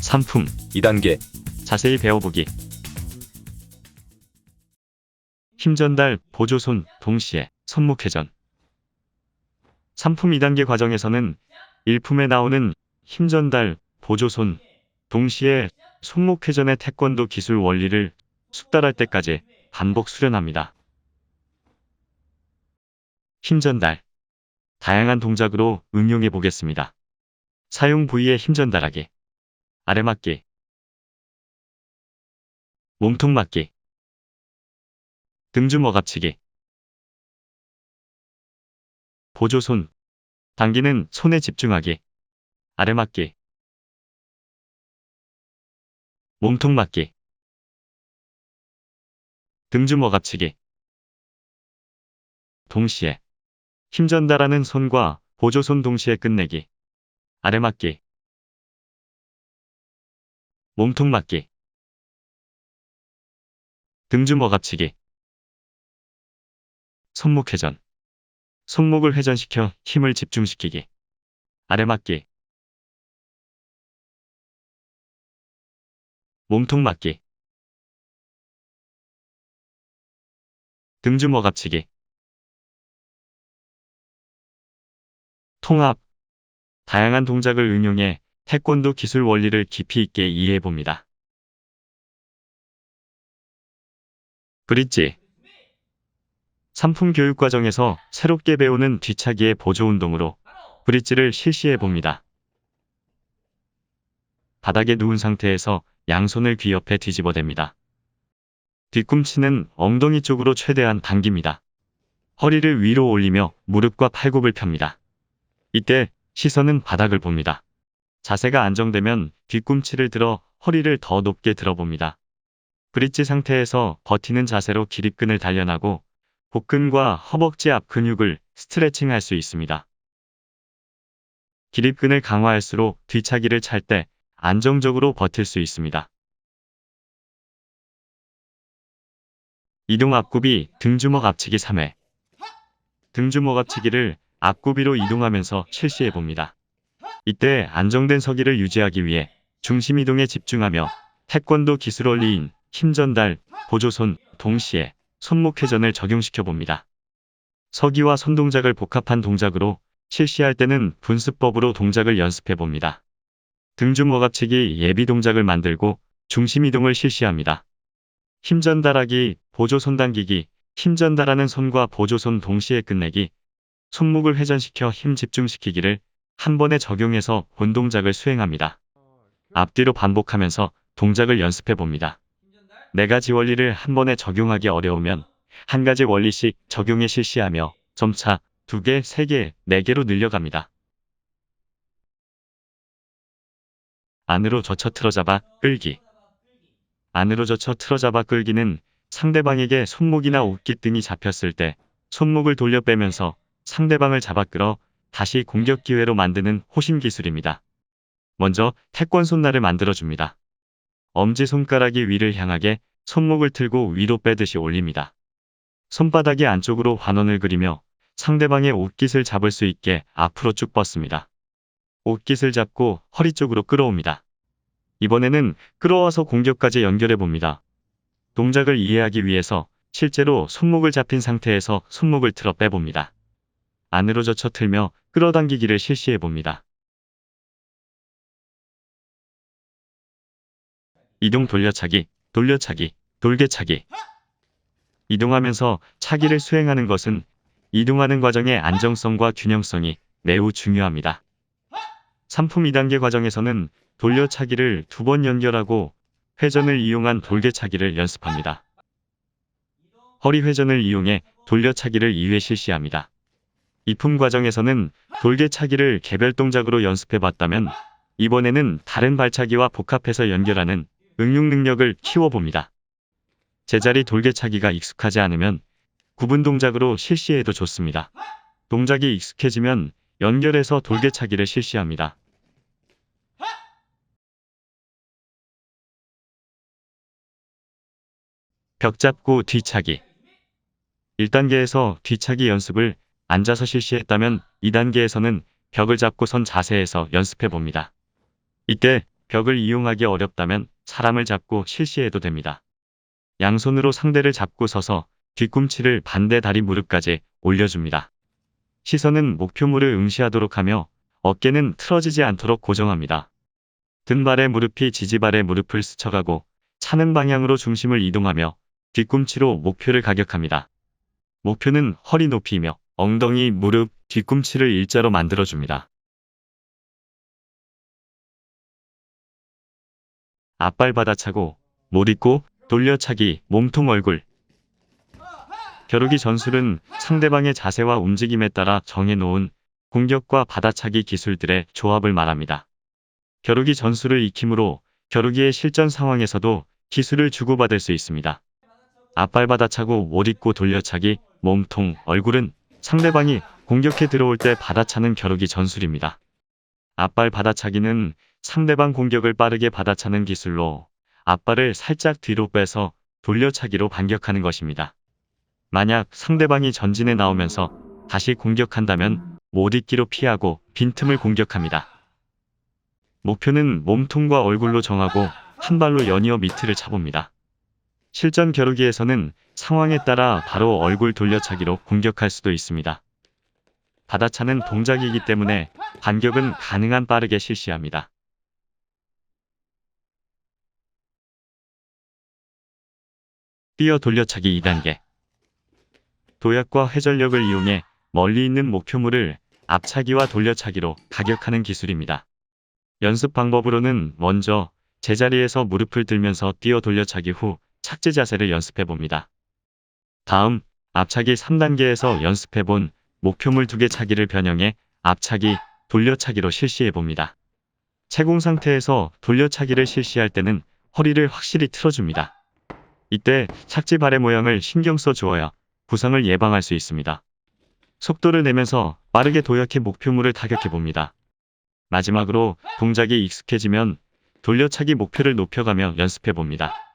상품 2단계. 자세히 배워보기. 힘 전달, 보조손, 동시에 손목회전. 상품 2단계 과정에서는 일품에 나오는 힘 전달, 보조손, 동시에 손목회전의 태권도 기술 원리를 숙달할 때까지 반복 수련합니다. 힘 전달. 다양한 동작으로 응용해 보겠습니다. 사용 부위에 힘 전달하기. 아래맞기, 몸통 맞기, 등주 먹압치기. 보조손. 당기는 손에 집중하기. 아래맞기, 몸통 맞기, 등주 먹압치기. 동시에 힘 전달하는 손과 보조손 동시에 끝내기. 아래맞기, 몸통 맞기, 등주 먹압치기. 손목회전. 손목을 회전시켜 힘을 집중시키기. 아래맞기, 몸통 맞기, 등주 먹압치기. 통합. 다양한 동작을 응용해 태권도 기술 원리를 깊이 있게 이해해 봅니다. 브릿지. 상품 교육 과정에서 새롭게 배우는 뒤차기의 보조 운동으로 브릿지를 실시해 봅니다. 바닥에 누운 상태에서 양손을 귀 옆에 뒤집어 댑니다. 뒤꿈치는 엉덩이 쪽으로 최대한 당깁니다. 허리를 위로 올리며 무릎과 팔굽을 펴니다. 이때 시선은 바닥을 봅니다. 자세가 안정되면 뒤꿈치를 들어 허리를 더 높게 들어봅니다. 브릿지 상태에서 버티는 자세로 기립근을 단련하고 복근과 허벅지 앞 근육을 스트레칭할 수 있습니다. 기립근을 강화할수록 뒤차기를 찰 때 안정적으로 버틸 수 있습니다. 이동 앞굽이 등주먹 앞치기 3회. 등주먹 앞치기를 앞구비로 이동하면서 실시해 봅니다. 이때 안정된 서기를 유지하기 위해 중심 이동에 집중하며 태권도 기술 원리인 힘 전달, 보조손, 동시에 손목 회전을 적용시켜 봅니다. 서기와 손 동작을 복합한 동작으로 실시할 때는 분수법으로 동작을 연습해 봅니다. 등주먹 앞치기 예비 동작을 만들고 중심 이동을 실시합니다. 힘 전달하기, 보조손 당기기, 힘 전달하는 손과 보조손 동시에 끝내기, 손목을 회전시켜 힘 집중시키기를 한 번에 적용해서 본 동작을 수행합니다. 앞뒤로 반복하면서 동작을 연습해 봅니다. 4가지 원리를 한 번에 적용하기 어려우면 한 가지 원리씩 적용해 실시하며 점차 2개, 3개, 4개로 늘려갑니다. 안으로 젖혀 틀어잡아 끌기. 안으로 젖혀 틀어잡아 끌기는 상대방에게 손목이나 옷깃 등이 잡혔을 때 손목을 돌려 빼면서 상대방을 잡아 끌어 다시 공격 기회로 만드는 호신 기술입니다. 먼저 태권손날을 만들어줍니다. 엄지손가락이 위를 향하게 손목을 틀고 위로 빼듯이 올립니다. 손바닥이 안쪽으로 환원을 그리며 상대방의 옷깃을 잡을 수 있게 앞으로 쭉 뻗습니다. 옷깃을 잡고 허리 쪽으로 끌어옵니다. 이번에는 끌어와서 공격까지 연결해 봅니다. 동작을 이해하기 위해서 실제로 손목을 잡힌 상태에서 손목을 틀어 빼봅니다. 안으로 젖혀 틀며 끌어당기기를 실시해 봅니다. 이동 돌려차기, 돌려차기, 돌개차기. 이동하면서 차기를 수행하는 것은 이동하는 과정의 안정성과 균형성이 매우 중요합니다. 상품 2단계 과정에서는 돌려차기를 2번 연결하고 회전을 이용한 돌개차기를 연습합니다. 허리 회전을 이용해 돌려차기를 2회 실시합니다. 입품 과정에서는 돌개차기를 개별 동작으로 연습해 봤다면 이번에는 다른 발차기와 복합해서 연결하는 응용 능력을 키워봅니다. 제자리 돌개차기가 익숙하지 않으면 구분 동작으로 실시해도 좋습니다. 동작이 익숙해지면 연결해서 돌개차기를 실시합니다. 벽 잡고 뒤차기. 1단계에서 뒤차기 연습을 앉아서 실시했다면 2단계에서는 벽을 잡고 선 자세에서 연습해 봅니다. 이때 벽을 이용하기 어렵다면 사람을 잡고 실시해도 됩니다. 양손으로 상대를 잡고 서서 뒤꿈치를 반대 다리 무릎까지 올려줍니다. 시선은 목표물을 응시하도록 하며 어깨는 틀어지지 않도록 고정합니다. 등발의 무릎이 지지발의 무릎을 스쳐가고 차는 방향으로 중심을 이동하며 뒤꿈치로 목표를 가격합니다. 목표는 허리 높이이며 엉덩이, 무릎, 뒤꿈치를 일자로 만들어줍니다. 앞발 받아차고, 몰입고, 돌려차기, 몸통 얼굴. 겨루기 전술은 상대방의 자세와 움직임에 따라 정해놓은 공격과 받아차기 기술들의 조합을 말합니다. 겨루기 전술을 익힘으로 겨루기의 실전 상황에서도 기술을 주고받을 수 있습니다. 앞발 받아차고, 몰입고, 돌려차기, 몸통, 얼굴은 상대방이 공격해 들어올 때 받아차는 겨루기 전술입니다. 앞발 받아차기는 상대방 공격을 빠르게 받아차는 기술로 앞발을 살짝 뒤로 빼서 돌려차기로 반격하는 것입니다. 만약 상대방이 전진해 나오면서 다시 공격한다면 못잇기로 피하고 빈틈을 공격합니다. 목표는 몸통과 얼굴로 정하고 한 발로 연이어 미트를 차봅니다. 실전 겨루기에서는 상황에 따라 바로 얼굴 돌려차기로 공격할 수도 있습니다. 받아차는 동작이기 때문에 반격은 가능한 빠르게 실시합니다. 뛰어 돌려차기 2단계. 도약과 회전력을 이용해 멀리 있는 목표물을 앞차기와 돌려차기로 가격하는 기술입니다. 연습 방법으로는 먼저 제자리에서 무릎을 들면서 뛰어 돌려차기 후 착지 자세를 연습해 봅니다. 다음 앞차기 3단계에서 연습해본 목표물 2개 차기를 변형해 앞차기, 돌려차기로 실시해 봅니다. 채공 상태에서 돌려차기를 실시할 때는 허리를 확실히 틀어줍니다. 이때 착지 발의 모양을 신경 써 주어야 부상을 예방할 수 있습니다. 속도를 내면서 빠르게 도약해 목표물을 타격해 봅니다. 마지막으로 동작이 익숙해지면 돌려차기 목표를 높여가며 연습해 봅니다.